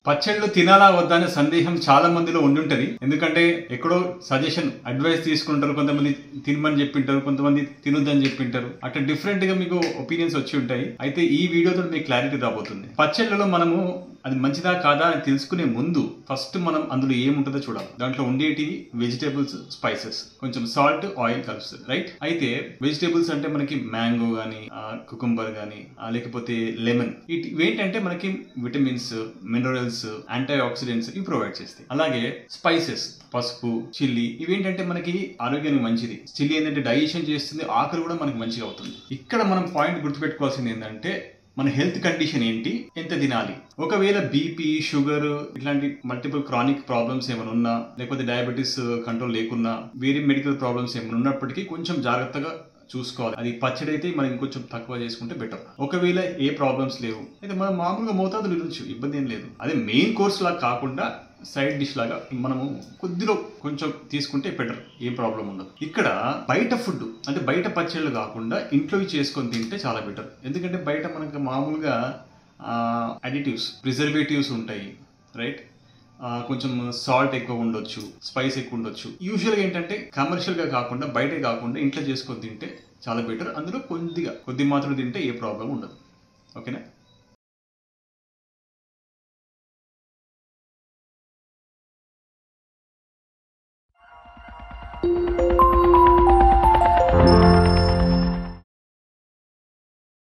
పచ్చళ్ళు తినాలా వద్దా అనే సందేహం చాలా మందిలో ఉండుంటది. ఎందుకంటే ఎక్కడో సజెషన్ అడ్వైస్ తీసుకుంటారు, కొంతమంది తినమని చెప్పింటారు, కొంతమంది తినొద్దని చెప్పింటారు. అట్లా డిఫరెంట్ గా మీకు ఒపీనియన్స్ వచ్చి ఉంటాయి. అయితే ఈ వీడియోతో మీకు క్లారిటీ రాబోతుంది. పచ్చళ్ళలో మనము అది మంచిదా కాదా అని తెలుసుకునే ముందు ఫస్ట్ మనం అందులో ఏముంటుందో చూడాలి. దాంట్లో ఉండేటి వెజిటేబుల్స్, స్పైసెస్, కొంచెం సాల్ట్, ఆయిల్ కలుస్తుంది, రైట్? అయితే వెజిటేబుల్స్ అంటే మనకి మ్యాంగో గానీ, కుకుంబర్ గానీ, లేకపోతే లెమన్, ఇవేంటంటే మనకి విటమిన్స్, మినరల్స్, యాంటీ ఆక్సిడెంట్స్ ఇవి ప్రొవైడ్ చేస్తాయి. అలాగే స్పైసెస్, పసుపు, చిల్లీ, ఇవేంటంటే మనకి ఆరోగ్యానికి మంచిది. చిల్లీ ఏంటంటే డైజెషన్ చేస్తుంది, ఆకలి కూడా మనకి మంచిగా అవుతుంది. ఇక్కడ మనం పాయింట్ గుర్తుపెట్టుకోవాల్సింది ఏంటంటే మన హెల్త్ కండిషన్ ఏంటి, ఎంత తినాలి. ఒకవేళ బీపీ, షుగర్ ఇట్లాంటి మల్టిపుల్ క్రానిక్ ప్రాబ్లమ్స్ ఏమైనా ఉన్నా, లేకపోతే డయాబెటీస్ కంట్రోల్ లేకున్నా, వేరే మెడికల్ ప్రాబ్లమ్స్ ఏమైనా ఉన్నప్పటికీ కొంచెం జాగ్రత్తగా చూసుకోవాలి. అది పచ్చడి అయితే మనం ఇంకొంచెం తక్కువ చేసుకుంటే బెటర్. ఒకవేళ ఏ ప్రాబ్లమ్స్ లేవు అయితే మనం మామూలుగా మోతాదులు తినొచ్చు, ఇబ్బంది ఏం లేదు. అదే మెయిన్ కోర్స్ లాగా కాకుండా సైడ్ డిష్ లాగా మనము కొద్దిలో కొంచెం తీసుకుంటే బెటర్, ఏం ప్రాబ్లం ఉండదు. ఇక్కడ బయట ఫుడ్ అంటే బయట పచ్చళ్ళు కాకుండా ఇంట్లో చేసుకొని తింటే చాలా బెటర్. ఎందుకంటే బయట మనకు మామూలుగా అడిటివ్స్, ప్రిజర్వేటివ్స్ ఉంటాయి, రైట్? కొంచెం సాల్ట్ ఎక్కువ ఉండొచ్చు, స్పైస్ ఎక్కువ ఉండొచ్చు. యూజువల్గా ఏంటంటే కమర్షియల్గా కాకుండా బయటే కాకుండా ఇంట్లో చేసుకొని తింటే చాలా బెటర్. అందులో కొద్ది మాత్రం తింటే ఏ ప్రాబ్లం ఉండదు. ఓకేనా?